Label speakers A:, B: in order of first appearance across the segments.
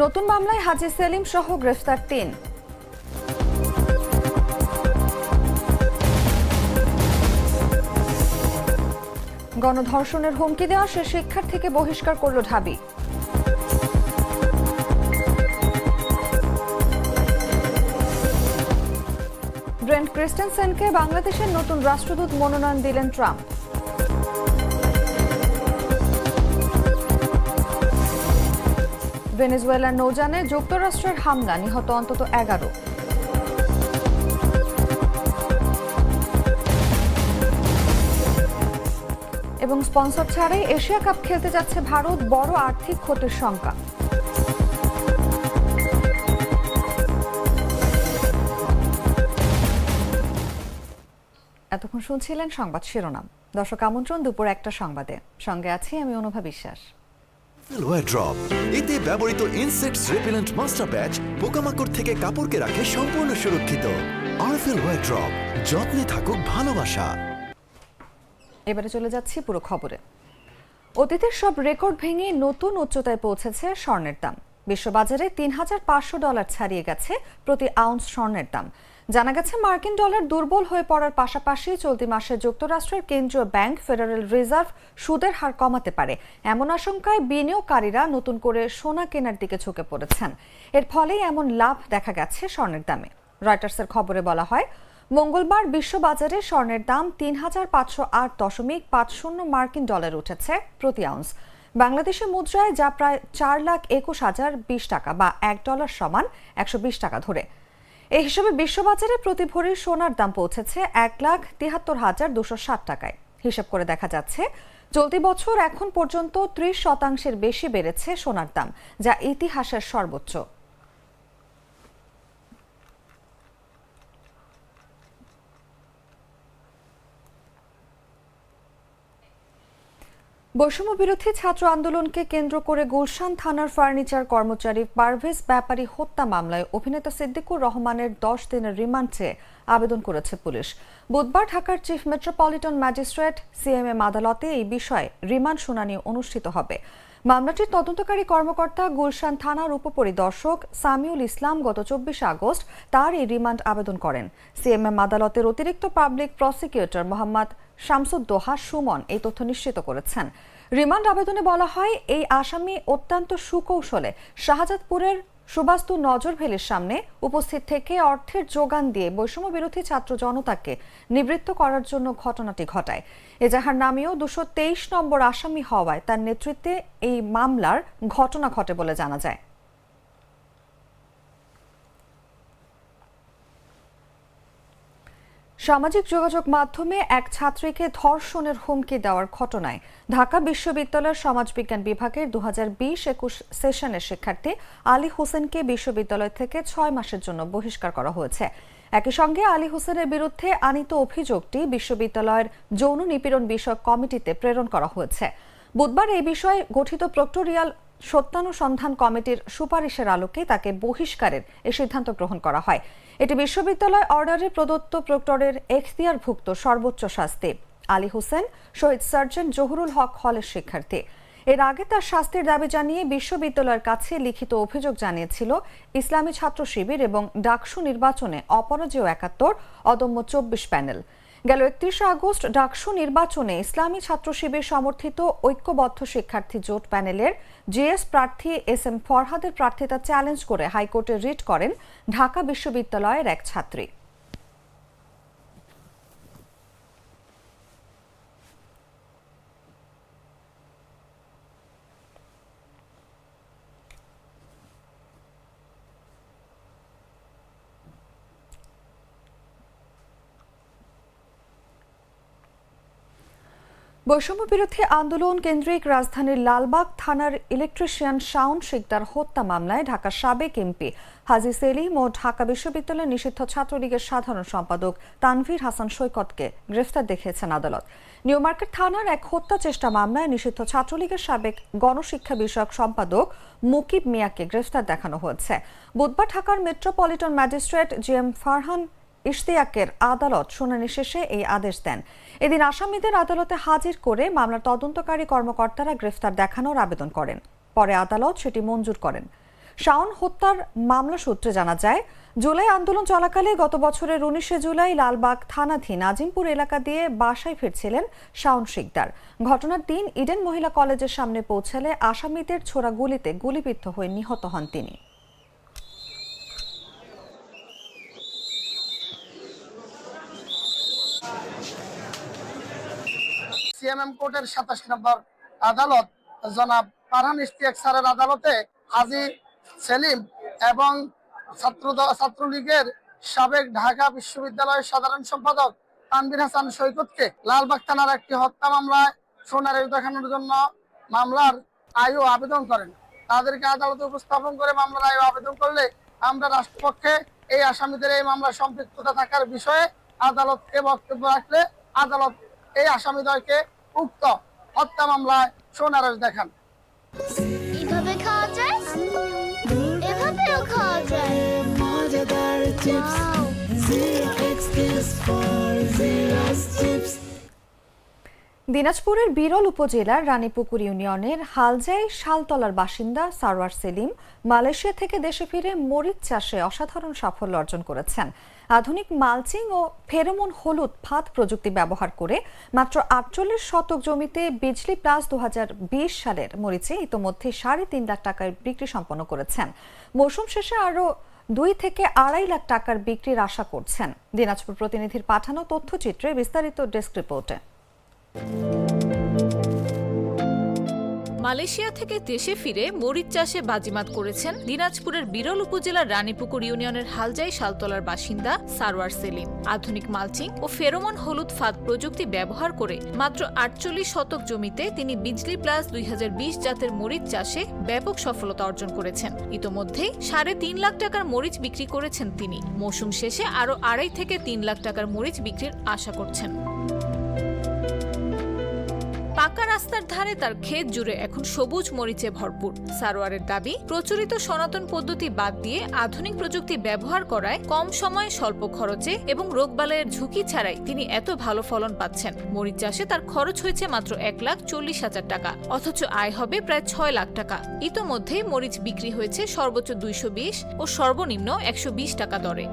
A: নতুন মামলায় হাজী সেলিম সহ গ্রেফতার ৩। গণধর্ষণের হুমকি দেওয়া সে শিক্ষার্থীকে বহিষ্কার করল ঢাবি। ব্রেন্ট ক্রিস্টেনসেনকে বাংলাদেশের নতুন রাষ্ট্রদূত মনোনয়ন দিলেন ট্রাম্প। ভেনেজুয়েলার নৌযানে যুক্তরাষ্ট্রের হামলা, নিহত অন্তত ১১। এবং স্পন্সর ছাড়াই এশিয়া কাপ খেলতে যাচ্ছে ভারত, বড় আর্থিক ক্ষতির শঙ্কা। এতক্ষণ শুনছিলেন সংবাদ শিরোনাম। দর্শক আমন্ত্রণ দুপুর ১টা সংবাদে, সঙ্গে আছি আমি অনুভা বিশ্বাস।
B: ড্রপ এতে ব্যবহৃত ইনসেক্টস রিপেলেন্ট মাস্টার ব্যাচ পোকামাকড় থেকে কাপড়কে রাখে সম্পূর্ণ সুরক্ষিত। আরএফএল ওয়্যার ড্রপ, যত্নে থাকুক ভালোবাসা।
A: এবারে চলে যাচ্ছি পুরো খবরে। অতীতের সব রেকর্ড ভেঙে নতুন উচ্চতায় পৌঁছেছে স্বর্ণের দাম। বিশ্ববাজারে $৩,৫০০ ছাড়িয়ে গেছে প্রতি আউন্স স্বর্ণের দাম। জানা গেছে মার্কিন ডলার দুর্বল হয়ে পড়ার পাশাপাশি চলতি মাসে যুক্তরাষ্ট্রের কেন্দ্রীয় ব্যাংক ফেডারেল রিজার্ভ সুদের হার কমাতে পারে, এমন আশঙ্কায় বিনিয়োগকারীরা নতুন করে সোনা কেনার দিকে ঝুঁকে পড়েছেন। এর ফলেই এমন লাভ দেখা গেছে স্বর্ণের দামে। রয়টার্সের খবরে বলা হয়, মঙ্গলবার বিশ্ববাজারে স্বর্ণের দাম $৩,৫০৮.৫০ মার্কিন ডলার উঠেছে প্রতি আউন্স। বাংলাদেশি মুদ্রায় যা প্রায় $৪,২১,০২০ টাকা বা $1 সমান ১২০ টাকা ধরে। এই হিসেবে বিশ্ববাজারে প্রতি ভরি সোনার দাম পৌঁছেছে $১,৭৩,২৬০ টাকায়। হিসাব করে দেখা যাচ্ছে চলতি বছর এখন পর্যন্ত ৩০% বেশি বেড়েছে সোনার দাম, যা ইতিহাসের সর্বোচ্চ। বৈষম্য বিরোধী ছাত্র আন্দোলনকে কেন্দ্র করে গুলশান থানার ফার্নিচার কর্মচারী পারভেজ ব্যাপারী হত্যা মামলায় অভিনেতা সিদ্দিকুর রহমানের ১০ দিনের রিমান্ড চেয়ে আবেদন করেছে পুলিশ। বুধবার ঢাকার চিফ মেট্রোপলিটন ম্যাজিস্ট্রেট সিএমএম আদালতে এই বিষয়ে রিমান্ড শুনানি অনুষ্ঠিত হবে। মামলাটির তদন্তকারী কর্মকর্তা গুলশান থানার উপপরিদর্শক সামিউল ইসলাম গত ২৪ আগস্ট তার এই রিমান্ড আবেদন করেন। সিএমএম আদালতের অতিরিক্ত পাবলিক প্রসিকিউটর মোহাম্মদ শামসুদ্দোহা সুমন এই তথ্য নিশ্চিত করেছেন। রিমান্ড আবেদনে বলা হয়, এই আসামি অত্যন্ত সুকৌশলে শাহজাদপুরের সুবাস্তু নজরভেলির সামনে উপস্থিত থেকে অর্থের যোগান দিয়ে বৈষম্য বিরোধী ছাত্র জনতাকে নিবৃত্ত করার জন্য ঘটনাটি ঘটায়। এজাহার নামেও ২২৩ নম্বর আসামি হওয়ায় তার নেতৃত্বে এই মামলার ঘটনা ঘটে বলে জানা যায়। সামাজিক যোগাযোগ মাধ্যমে এক ছাত্রীকে ধর্ষণের হুমকি দেওয়ার ঘটনায় ঢাকা বিশ্ববিদ্যালয়ের সমাজবিজ্ঞান বিভাগের ২০২০-২১ সেশনের শিক্ষার্থী আলী হোসেনকে বিশ্ববিদ্যালয় থেকে ৬ মাসের জন্য বহিষ্কার করা হয়েছে। একই সঙ্গে আলী হোসেনের বিরুদ্ধে আনীত অভিযোগটি বিশ্ববিদ্যালয়ের যৌন নিপীড়ন বিষয়ক কমিটিতে প্রেরণ করা হয়েছে। বুধবার এই বিষয়ে গঠিত প্রক্টোরিয়াল সত্যানুসন্ধান কমিটির সুপারিশের আলোকে তাকে বহিষ্কারের এই সিদ্ধান্ত গ্রহণ করা হয়। এটি বিশ্ববিদ্যালয় অর্ডারে প্রদত্ত প্রক্টরের এখতিয়ারভুক্ত সর্বোচ্চ শাস্তি। আলী হোসেন শহীদ সার্জেন্ট জহুরুল হক হলের শিক্ষার্থী। এর আগে তার শাস্তির দাবি জানিয়ে বিশ্ববিদ্যালয়ের কাছে লিখিত অভিযোগ জানিয়েছিল ইসলামী ছাত্র শিবির এবং ডাকসু নির্বাচনে অপরাজেয় ৭১, অদম্য ২৪ প্যানেল। গেল ৩১ আগস্ট ডাকসু নির্বাচনে ইসলামী ছাত্র শিবির সমর্থিত ঐক্যবদ্ধ শিক্ষার্থী জোট প্যানেলের জিএস প্রার্থী এস.এম. ফরহাদের প্রার্থিতা চ্যালেঞ্জ করে হাইকোর্টে রিট করেন ঢাকা বিশ্ববিদ্যালয়ের এক ছাত্রী। বৈষম্য বিরোধী আন্দোলন কেন্দ্রিক রাজধানীর লালবাগ থানার ইলেকট্রিশিয়ান শাওন শিকদার হত্যা মামলায় ঢাকার সাবেক এমপি হাজী সেলিম ও ঢাকা বিশ্ববিদ্যালয়ের নিষিদ্ধ ছাত্রলীগের সাধারণ সম্পাদক তানভীর হাসান সৈকতকে গ্রেফতার দেখিয়েছেন আদালত। নিউ মার্কেট থানার এক হত্যা চেষ্টা মামলায় নিষিদ্ধ ছাত্রলীগের সাবেক গণশিক্ষা বিষয়ক সম্পাদক মুকিব মিয়াকে গ্রেফতার দেখানো হয়েছে। বুধবার ঢাকার মেট্রোপলিটন ম্যাজিস্ট্রেট জি.এম. ফারহান ইশতিয়াকের আদালত শুনানি শেষে এই আদেশ দেন। এদিন আসামিদের আদালতে হাজির করে মামলার তদন্তকারী কর্মকর্তারা গ্রেফতার দেখানোর আবেদন করেন। পরে আদালত সেটি মঞ্জুর করেন। শাওন হত্যার মামলা সূত্রে জানা যায়, জুলাই আন্দোলন চলাকালে গত বছরের 19 জুলাই লালবাগ থানাধীন আজিমপুর এলাকা দিয়ে বাসায় ফিরছিলেন শাওন শিকদার। ঘটনার দিন ইডেন মহিলা কলেজের সামনে পৌঁছালে আসামিদের ছোড়া গুলিতে গুলিবিদ্ধ হয়ে নিহত হন তিনি।
C: সিএমএম কোর্টের 27 নম্বর আদালত জনাব ফারহান ইশতিয়াক স্যারের আদালতে হাজী সেলিম এবং ছাত্রলীগের সাবেক ঢাকা বিশ্ববিদ্যালয়ের সাধারণ সম্পাদক তানভীর হাসান সৈকতকে লালবাগ থানার একটি হত্যা মামলায় শুনানি দেখানোর জন্য মামলার আয়ু আবেদন করেন। তাদেরকে আদালতে উপস্থাপন করে মামলার আয়ু আবেদন করলে আমরা রাষ্ট্রপক্ষে এই আসামিদের এই মামলায় সম্পৃক্ততা থাকার বিষয়ে আদালতকে বক্তব্য রাখলে আদালত এই আসামিদ্বয়কে উক্ত হত্যা মামলায় শুনানি দেখান।
D: এভাবে খাওয়া যায়, এভাবেও খাওয়া যায়।
A: দিনাজপুরের বিরল উপজেলার রানীপুকুর ইউনিয়নের হালজাই শালতলার বাসিন্দা সারওয়ার সেলিম মালয়েশিয়া থেকে দেশে ফিরে মরিচ চাষে অসাধারণ সাফল্য অর্জন করেছেন। আধুনিক মালচিং ও ফেরোমন হলুদ ফাঁদ প্রযুক্তি ব্যবহার করে মাত্র 48 শতক জমিতে বিজলি প্লাস 2020 সালের মরিচে ইতোমধ্যে 3.5 লাখ টাকার বিক্রি সম্পন্ন করেছেন। মৌসুম শেষে আরও 2 থেকে 2.5 লাখ টাকার বিক্রির আশা করছেন। দিনাজপুর প্রতিনিধির পাঠানো তথ্যচিত্রে বিস্তারিত ডেস্ক রিপোর্টে।
E: মালয়েশিয়া থেকে দেশে ফিরে মরিচ চাষে বাজিমাত করেছেন দিনাজপুরের বিরল উপজেলার রানীপুকুর ইউনিয়নের হালজাই শালতলার বাসিন্দা সারওয়ার সেলিম। আধুনিক মালচিং ও ফেরোমন হলুদ ফাঁদ প্রযুক্তি ব্যবহার করে মাত্র 48 শতক জমিতে তিনি বিজলি প্লাস 2020 জাতের মরিচ চাষে ব্যাপক সফলতা অর্জন করেছেন। ইতোমধ্যেই 3.5 লাখ টাকার মরিচ বিক্রি করেছেন তিনি। মৌসুম শেষে আরও 2.5 থেকে 3 লাখ টাকার মরিচ বিক্রির আশা করছেন। পাকা রাস্তার ধারে তার ক্ষেত জুড়ে এখন সবুজ মরিচে ভরপুর। সারোয়ারের দাবি, প্রচলিত সনাতন পদ্ধতি বাদ দিয়ে আধুনিক প্রযুক্তি ব্যবহার করায় কম সময়ে স্বল্প খরচে এবং রোগবালাইয়ের ঝুঁকি ছাড়াই তিনি এত ভালো ফলন পাচ্ছেন। মরিচ চাষে তার খরচ হয়েছে মাত্র 1,40,000 টাকা, অথচ আয় হবে প্রায় 6 লাখ টাকা। ইতোমধ্যেই মরিচ বিক্রি হয়েছে সর্বোচ্চ 220 ও সর্বনিম্ন 120 টাকা দরে।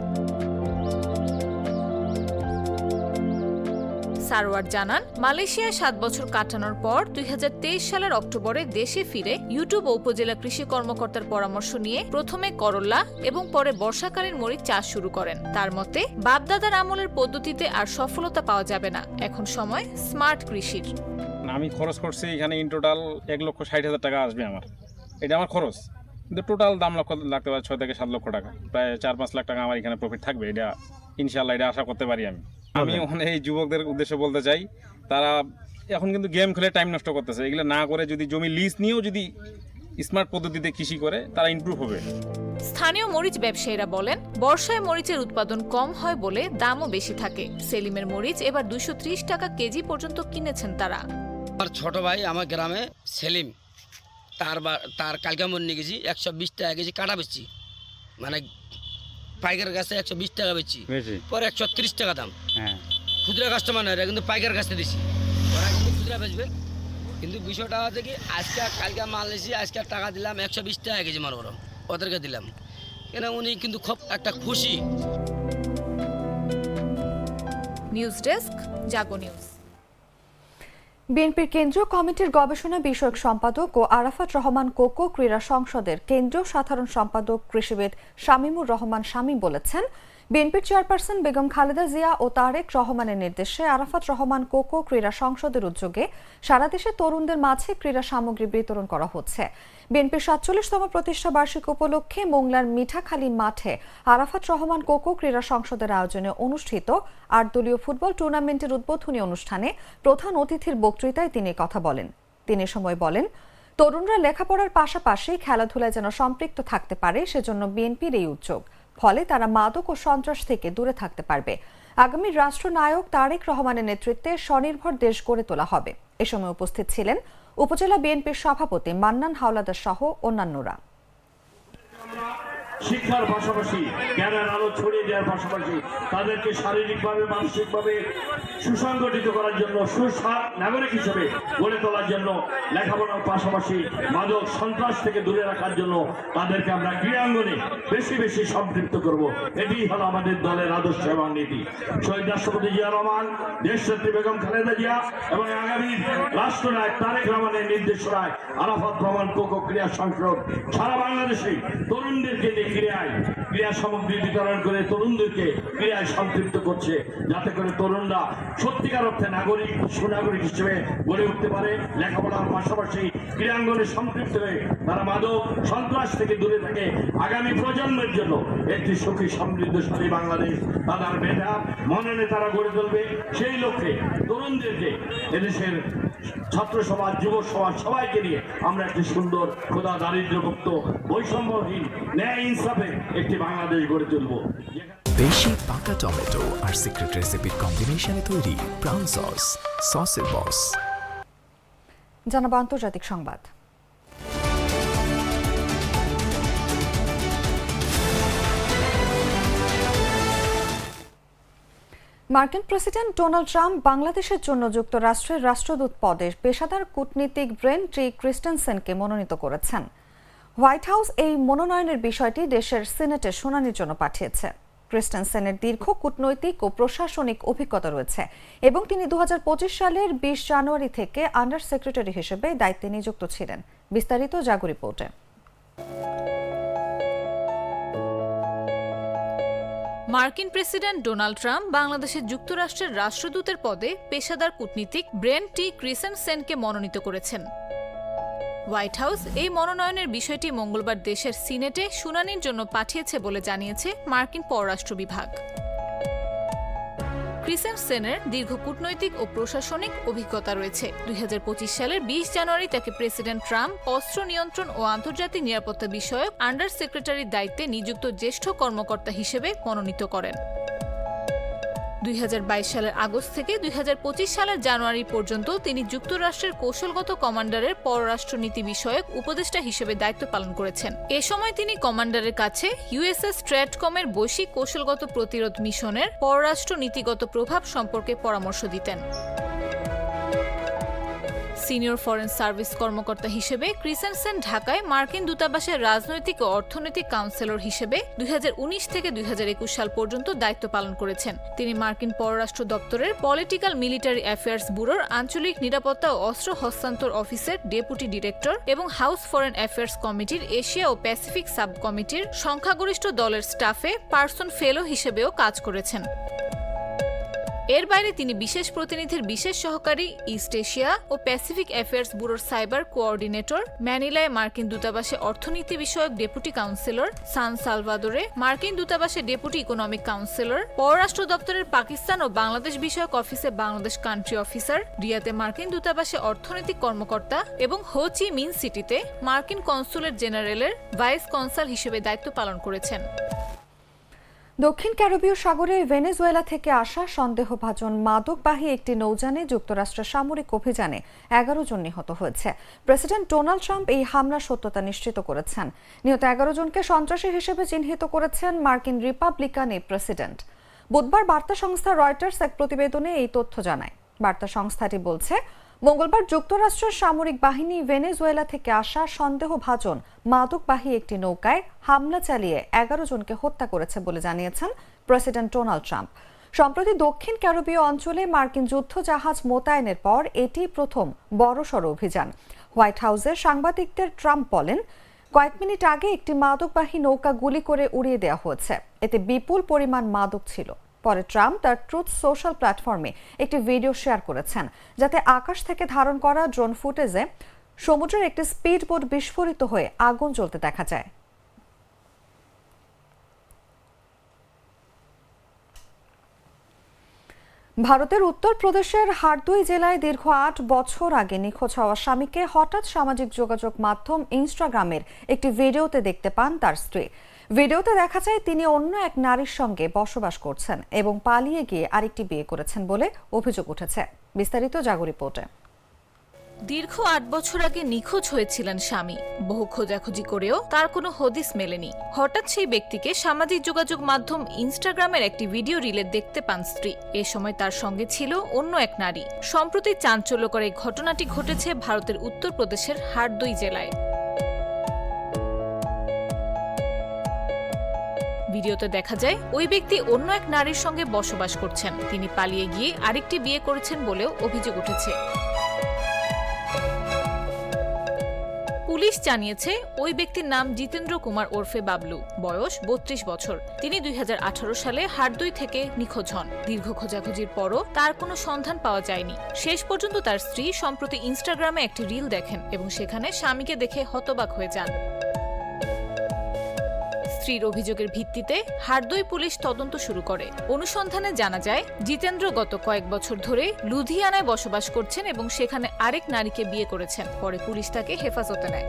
E: সারওয়ার জানান, মালয়েশিয়ায় 7 বছর কাটানোর পর 2023 সালের অক্টোবরে দেশে ফিরে ইউটিউব ও উপজেলা কৃষি কর্মকর্তার পরামর্শ নিয়ে প্রথমে করল্লা এবং পরে বর্ষাকালীন মরিচ চাষ শুরু করেন। তার মতে, বাপদাদার আমলের পদ্ধতিতে আর সফলতা পাওয়া যাবে না, এখন সময় স্মার্ট কৃষির।
F: আমি খরচ করছি এখানে ইন টোটাল 1,60,000 টাকা আসবে আমার, এটা আমার খরচ। কিন্তু টোটাল দাম লাগতে পারে 6 থেকে 7 লক্ষ টাকা, প্রায় 4-5 লাখ টাকা আমার এখানে প্রফিট থাকবে। এটা ইনশাল্লাহ এটা আশা করতে পারি। আমি ওখানে এই যুবকদের উদ্দেশ্যে বলতে চাই, তারা এখন কিন্তু গেম খেলে টাইম নষ্ট করতেছে। এগুলো না করে যদি জমি লিজ নিয়েও যদি স্মার্ট পদ্ধতিতে কৃষি করে তারা ইমপ্রুভ হবে।
E: স্থানীয় মরিচ ব্যবসায়ীরা বলেন, বর্ষায় মরিচের উৎপাদন কম হয় বলে দামও বেশি থাকে। সেলিমের মরিচ এবার 230 টাকা কেজি পর্যন্ত কিনেছেন তারা।
G: আমার ছোট ভাই আমার গ্রামে সেলিম, তার কালকে মনে নিয়ে গেছি 120 টাকা কেজি কাটা বেচছি, মানে পাইকার কাছে 120 টাকা বেচছি, পরে 130 টাকা দাম। খুচরা কাস্টমার নয়, কিন্তু পাইকার কাছে দিছি, ওরা কিন্তু খুচরা বেচবে। কিন্তু বিষয়টা হচ্ছে কি, আজকে কালকে মাল এসেছি, আজকে টাকা দিলাম 120 টাকা কেজি, মনে করো ওদেরকে দিলাম, কেন উনি কিন্তু খুব একটা খুশি।
E: নিউজ ডেস্ক, জাগো নিউজ।
A: বিএনপির কেন্দ্রীয় কমিটির গবেষণা বিষয়ক সম্পাদক ও আরাফাত রহমান কোকো ক্রীড়া সংসদের কেন্দ্রীয় সাধারণ সম্পাদক কৃষিবিদ শামীমুর রহমান শামীম বলেছেন, বিএনপির চেয়ারপারসন বেগম খালেদা জিয়া ও তারেক রহমানের নির্দেশে আরাফাত রহমান কোকো ক্রীড়া সংসদের উদ্যোগে সারা দেশে তরুণদের মাঝে ক্রীড়া সামগ্রী বিতরণ করা হচ্ছে। বিএনপির 47তম প্রতিষ্ঠা বার্ষিকী উপলক্ষে মোংলার মিঠাখালী মাঠে আরাফাত রহমান কোকো ক্রীড়া সংসদের আয়োজনে অনুষ্ঠিত 8 দলীয় ফুটবল টুর্নামেন্টের উদ্বোধনী অনুষ্ঠানে প্রধান অতিথির বক্তৃতায় তিনি কথা বলেন। তিনি সময় বলেন, তরুণরা লেখাপড়ার পাশাপাশি খেলাধুলায় যেন সম্পৃক্ত থাকতে পারে, সেজন্য বিএনপির এই উদ্যোগ। ফলে তারা মাদক ও সন্ত্রাস থেকে দূরে থাকতে পারবে। আগামী রাষ্ট্রনায়ক তারেক রহমানের নেতৃত্বে স্বনির্ভর দেশ গড়ে তোলা হবে। এ সময় উপস্থিত ছিলেন উপজেলা বিএনপির সভাপতি মান্নান হাওলাদার সহ অন্যান্যরা।
H: শিক্ষার পাশাপাশি জ্ঞানের আলো ছড়িয়ে দেওয়ার পাশাপাশি তাদেরকে শারীরিকভাবে মানসিকভাবে সুসংগঠিত করার জন্য নাগরিক হিসেবে গড়ে তোলার জন্য লেখাপড়ার পাশাপাশি মাদক সন্ত্রাস থেকে দূরে রাখার জন্য তাদেরকে আমরা ক্রীড়াঙ্গনে বেশি বেশি সম্পৃক্ত করব। এটি হলো আমাদের দলের আদর্শ এবং নীতি। শহীদ রাষ্ট্রপতি জিয়া রহমান, দেশনেত্রী বেগম খালেদা জিয়া এবং আগামী রাষ্ট্রনায়ক তারেক রহমানের নির্দেশনায় আরাফাত রহমান কোকো ক্রীড়া সংসদ সারা বাংলাদেশে তরুণদেরকে নিয়ে ক্রীড়া সামগ্রী বিতরণ করে তরুণদেরকে ক্রীড়ায় সম্পৃক্ত করছে, যাতে করে তরুণরা সত্যিকার অর্থে নাগরিক সুনাগরিক হিসেবে গড়ে উঠতে পারে। লেখাপড়ার পাশাপাশি ক্রীড়াঙ্গনে সম্পৃক্ত হয়ে তারা মাদক সন্ত্রাস থেকে দূরে থাকে, আগামী প্রজন্মের জন্য একটি সুখী সমৃদ্ধশালী বাংলাদেশ তাদের মেধা মননে তারা গড়ে তুলবে। সেই লক্ষ্যে তরুণদেরকে এদেশের ছাত্র সমাজ, যুব সমাজ সবাইকে নিয়ে আমরা একটি সুন্দর খোদা দারিদ্র্যমুক্ত বৈষম্যহীন ন্যায় ইনসাফে একটি বাংলাদেশ গড়ে তুলব।
I: বেশি পাকা টমেটো আর সিক্রেট রেসিপির কম্বিনেশনে তৈরি ব্রাউন সসের বস।
A: জানাবো আন্তর্জাতিক সংবাদ। মার্কিন প্রেসিডেন্ট ডোনাল্ড ট্রাম্প বাংলাদেশের জন্য যুক্তরাষ্ট্রের রাষ্ট্রদূত পদে পেশাদার কূটনীতিক ব্রেন্ট টি ক্রিস্টেনসেনকে মনোনীত করেছেন। হোয়াইট হাউস এই মনোনয়নের বিষয়টি দেশের সিনেটে শুনানির জন্য পাঠিয়েছে। ক্রিস্টেনসেনের দীর্ঘ কূটনৈতিক ও প্রশাসনিক অভিজ্ঞতা রয়েছে এবং তিনি 2025 সালের 20 জানুয়ারি থেকে আন্ডার সেক্রেটারি হিসেবে দায়িত্বে নিযুক্ত ছিলেন। বিস্তারিত জাগো রিপোর্টে।
E: মার্কিন প্রেসিডেন্ট ডোনাল্ড ট্রাম্প বাংলাদেশের যুক্তরাষ্ট্রের রাষ্ট্রদূতের পদে পেশাদার কূটনীতিক ব্রেন্ট টি ক্রিস্টেনসেনকে মনোনীত করেছেন। হোয়াইট হাউস এই মনোনয়নের বিষয়টি মঙ্গলবার দেশের সিনেটে শুনানির জন্য পাঠিয়েছে বলে জানিয়েছে মার্কিন পররাষ্ট্র বিভাগ। ক্রিস্টেনসেনের দীর্ঘ কূটনৈতিক ও প্রশাসনিক অভিজ্ঞতা রয়েছে। 2025 সালের 20 জানুয়ারি তাকে প্রেসিডেন্ট ট্রাম্প অস্ত্র নিয়ন্ত্রণ ও আন্তর্জাতিক নিরাপত্তা বিষয়ক আন্ডার সেক্রেটারির দায়িত্বে নিযুক্ত জ্যেষ্ঠ কর্মকর্তা হিসেবে মনোনীত করেন। 2022 সালের আগস্ট থেকে 2025 সালের জানুয়ারি পর্যন্ত তিনি যুক্তরাষ্ট্রের কৌশলগত কমান্ডারের পররাষ্ট্রনীতি বিষয়ক উপদেষ্টা হিসেবে দায়িত্ব পালন করেছেন। এ সময় তিনি কমান্ডারের কাছে ইউএসএস স্ট্র্যাটকমের বৈশ্বিক কৌশলগত প্রতিরোধ মিশনের পররাষ্ট্র নীতিগত প্রভাব সম্পর্কে পরামর্শ দিতেন। সিনিয়র ফরেন সার্ভিস কর্মকর্তা হিসেবে ক্রিস্টেনসেন ঢাকায় মার্কিন দূতাবাসের রাজনৈতিক ও অর্থনৈতিক কাউন্সিলর হিসেবে 2019 থেকে 2021 সাল পর্যন্ত দায়িত্ব পালন করেছেন। তিনি মার্কিন পররাষ্ট্র দপ্তরের পলিটিক্যাল মিলিটারি অ্যাফেয়ার্স ব্যুরোর আঞ্চলিক নিরাপত্তা ও অস্ত্র হস্তান্তর অফিসের ডেপুটি ডিরেক্টর এবং হাউস ফরেন অ্যাফেয়ার্স কমিটির এশিয়া ও প্যাসিফিক সাব কমিটির সংখ্যাগরিষ্ঠ দলের স্টাফে পার্সন ফেলো হিসেবেও কাজ করেছেন। এর বাইরে তিনি বিশেষ প্রতিনিধির বিশেষ সহকারী, ইস্ট এশিয়া ও প্যাসিফিক অ্যাফেয়ার্স ব্যুরোর সাইবার কোঅর্ডিনেটর, ম্যানিলায় মার্কিন দূতাবাসে অর্থনীতি বিষয়ক ডেপুটি কাউন্সিলর, সান সালভাদোরে মার্কিন দূতাবাসে ডেপুটি ইকোনমিক কাউন্সিলর, পররাষ্ট্র দপ্তরের পাকিস্তান ও বাংলাদেশ বিষয়ক অফিসে বাংলাদেশ কান্ট্রি অফিসার, রিয়াতে মার্কিন দূতাবাসে অর্থনৈতিক কর্মকর্তা এবং হো চি মিন সিটিতে মার্কিন কনসুলেট জেনারেলের ভাইস কনসাল হিসেবে দায়িত্ব পালন করেছেন।
A: দক্ষিণ ক্যারিবীয় সাগরে ভেনেজুয়েলা থেকে আসা সন্দেহভাজন মাদকবাহী একটি নৌযানে যুক্তরাষ্ট্রের সামরিক অভিযানে 11 জন নিহত হয়েছে। প্রেসিডেন্ট ডোনাল্ড ট্রাম্প এই হামলার সত্যতা নিশ্চিত করেছেন। নিহত 11 জনকে সন্ত্রাসী হিসেবে চিহ্নিত করেছেন মার্কিন রিপাবলিকান এই প্রেসিডেন্ট। বুধবার বার্তা সংস্থা রয়টার্স এক প্রতিবেদনে এই তথ্য জানায়। বার্তা সংস্থাটি বলছে, মঙ্গলবার যুক্তরাষ্ট্রের সামরিক বাহিনী ভেনেজুয়েলা থেকে আসা সন্দেহভাজন মাদকবাহী একটি নৌকায় হামলা চালিয়ে 11 জনকে হত্যা করেছে বলে জানিয়েছেন প্রেসিডেন্ট ডোনাল্ড ট্রাম্প। সম্প্রতি দক্ষিণ ক্যারিবীয় অঞ্চলে মার্কিন যুদ্ধ জাহাজ মোতায়েনের পর এটি প্রথম বড়সড় অভিযান। হোয়াইট হাউসে সাংবাদিকদের ট্রাম্প বলেন, কয়েক মিনিট আগে একটি মাদকবাহী নৌকা গুলি করে উড়িয়ে দেওয়া হয়েছে। এতে বিপুল পরিমাণ মাদক ছিল। পরে ট্রাম্প তার ট্রুথ সোশ্যাল প্ল্যাটফর্মে একটি ভিডিও শেয়ার করেছেন, যাতে আকাশ থেকে ধারণ করা ড্রোন ফুটেজে সমুদ্রের একটি স্পিডবোট বিস্ফোরিত হয়ে আগুন জ্বলতে দেখা যায়। ভারতের উত্তরপ্রদেশের হারদুই জেলায় দীর্ঘ 8 বছর আগে নিখোঁজ হওয়া স্বামীকে হঠাৎ সামাজিক যোগাযোগ মাধ্যম ইনস্টাগ্রামের একটি ভিডিওতে দেখতে পান তার স্ত্রী। ভিডিওতে দেখা যায় তিনি অন্য এক নারীর সঙ্গে বসবাস করছেন এবং পালিয়ে গিয়ে আরেকটি বিয়ে করেছেন বলে অভিযোগ উঠেছে। বিস্তারিত জাগো রিপোর্টে।
E: দীর্ঘ 8 বছর আগে নিখোঁজ হয়েছিলেন স্বামী। বহু খোঁজাখুঁজি করেও তার কোনো হদিস মেলেনি। হঠাৎ সেই ব্যক্তিকে সামাজিক যোগাযোগ মাধ্যম ইনস্টাগ্রামের একটি ভিডিও রিলে দেখতে পান স্ত্রী। এ সময় তার সঙ্গে ছিল অন্য এক নারী। সম্প্রতি চাঞ্চল্যকর এই ঘটনাটি ঘটেছে ভারতের উত্তরপ্রদেশের হারদই জেলায়। ভিডিওতে দেখা যায় ওই ব্যক্তি অন্য এক নারীর সঙ্গে বসবাস করছেন। তিনি পালিয়ে গিয়ে আরেকটি বিয়ে করেছেন বলেও অভিযোগ উঠেছে। পুলিশ জানিয়েছে ওই ব্যক্তির নাম জিতেন্দ্র কুমার ওরফে বাবলু, বয়স 32 বছর। তিনি 2018 সালে হারদই থেকে নিখোঁজ হন। দীর্ঘ খোঁজাখুঁজির পরও তার কোনো সন্ধান পাওয়া যায়নি। শেষ পর্যন্ত তার স্ত্রী সম্প্রতি ইনস্টাগ্রামে একটি রিল দেখেন এবং সেখানে স্বামীকে দেখে হতবাক হয়ে যান। স্ত্রীর অভিযোগের ভিত্তিতে হারদই পুলিশ তদন্ত শুরু করে। অনুসন্ধানে জানা যায় জিতেন্দ্র গত কয়েক বছর ধরে লুধিয়ানায় বসবাস করছেন এবং সেখানে আরেক নারীকে বিয়ে করেছেন। পরে পুলিশ তাকে হেফাজতে নেয়।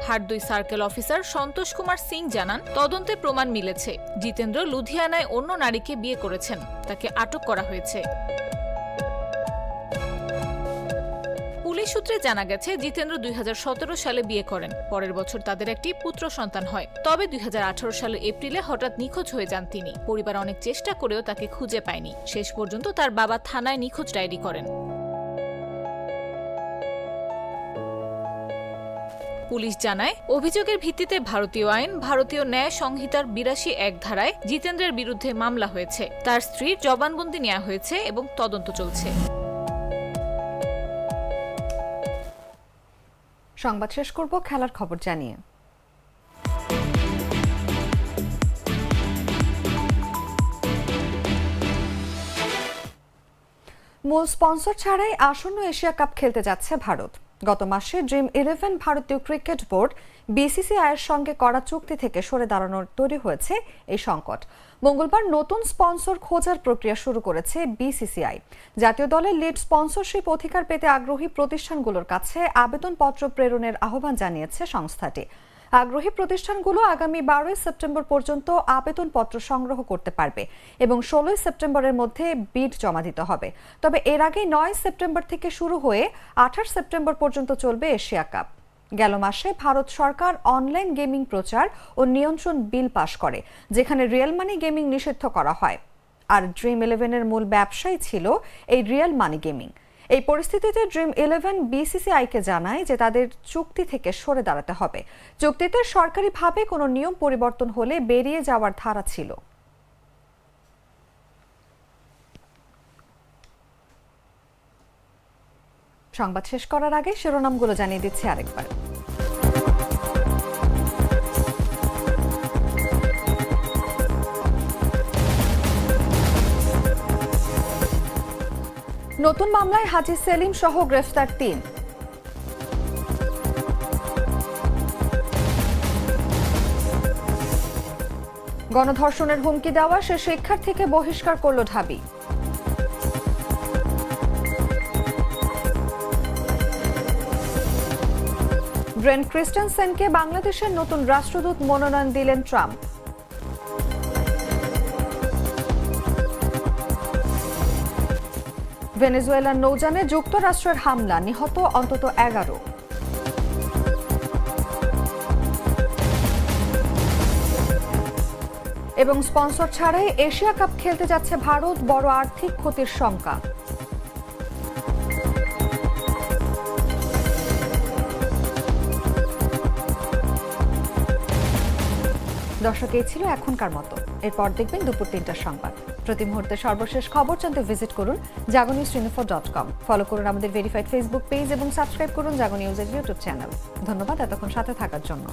E: হারদই সার্কেল অফিসার সন্তোষ কুমার সিং জানান, তদন্তে প্রমাণ মিলেছে জিতেন্দ্র লুধিয়ানায় অন্য নারীকে বিয়ে করেছেন। তাকে আটক করা হয়েছে। পুলিশ সূত্রে জানা গেছে জিতেন্দ্র 2017 সালে বিয়ে করেন। পরের বছর তাদের একটি পুত্র সন্তান হয়। তবে 2018 সালের এপ্রিলে হঠাৎ নিখোঁজ হয়ে যান তিনি। পরিবার অনেক চেষ্টা করেও তাকে খুঁজে পায়নি। শেষ পর্যন্ত তার বাবা থানায় নিখোঁজ ডায়েরি করেন। পুলিশ জানায়, অভিযোগের ভিত্তিতে ভারতীয় আইন, ভারতীয় ন্যায় সংহিতার 82(1) ধারায় জিতেন্দ্রের বিরুদ্ধে মামলা হয়েছে। তার স্ত্রীর জবানবন্দি নেওয়া হয়েছে এবং তদন্ত চলছে।
A: সংবাদ শেষ করব খেলার খবর জানিয়ে। মূল স্পন্সর ছাড়াই আসন্ন এশিয়া কাপ খেলতে যাচ্ছে ভারত। গত মাসে ড্রিম 11 ভারতীয় ক্রিকেট বোর্ড বিসিসিআইয়ের সঙ্গে করা চুক্তি থেকে সরে দাঁড়ানোর তৈরি হয়েছে এই সংকট। মঙ্গলবার নতুন স্পন্সর খোঁজার প্রক্রিয়া শুরু করেছে বিসিসিআই। জাতীয় দলের লিড স্পন্সরশিপ অধিকার পেতে আগ্রহী প্রতিষ্ঠানগুলোর কাছে আবেদনপত্র প্রেরণের আহ্বান জানিয়েছে সংস্থাটি। আগ্রহী প্রতিষ্ঠানগুলো আগামী 12 সেপ্টেম্বর পর্যন্ত আবেদনপত্র সংগ্রহ করতে পারবে এবং 16 সেপ্টেম্বরের মধ্যে বিড জমা দিতে হবে। তবে এর আগে 9 সেপ্টেম্বর থেকে শুরু হয়ে 28 সেপ্টেম্বর পর্যন্ত চলবে এশিয়া কাপ। গেল মাসে ভারত সরকার অনলাইন গেমিং প্রচার ও নিয়ন্ত্রণ বিল পাশ করে, যেখানে রিয়েল মানি গেমিং নিষিদ্ধ করা হয়। আর ড্রিম 11-এর মূল ব্যবসাই ছিল এই রিয়েল মানি গেমিং। এই পরিস্থিতিতে ড্রিম 11 বিসিসিআইকে জানায় যে তাদের চুক্তি থেকে সরে দাঁড়াতে হবে। চুক্তিতে সরকারিভাবে কোনো নিয়ম পরিবর্তন হলে বেরিয়ে যাওয়ার ধারা ছিল। সংবাদ শেষ করার আগে শিরোনামগুলো জানিয়ে দিচ্ছি আরেকবার। নতুন মামলায় হাজী সেলিম সহ গ্রেফতার 3। গণধর্ষণের হুমকি দেওয়া সে শিক্ষার্থীকে বহিষ্কার করল ঢাবি। ব্রেন ক্রিস্টেনসেনকে বাংলাদেশের নতুন রাষ্ট্রদূত মনোনয়ন দিলেন ট্রাম্প। ভেনেজুয়েলার নৌযানে যুক্তরাষ্ট্রের হামলা, নিহত অন্তত 11। এবং স্পন্সর ছাড়াই এশিয়া কাপ খেলতে যাচ্ছে ভারত, বড় আর্থিক ক্ষতির শঙ্কা। দর্শক, এই ছিল এখনকার মতো। এরপর দেখবেন দুপুর 3টার সংবাদ। প্রতি মুহূর্তে সর্বশেষ খবর জানতে ভিজিট করুন jagonews24.com। ফলো করুন আমাদের ভেরিফাইড ফেসবুক পেজ এবং সাবস্ক্রাইব করুন জাগো নিউজের ইউটিউব চ্যানেল। ধন্যবাদ এতক্ষণ সাথে থাকার জন্য।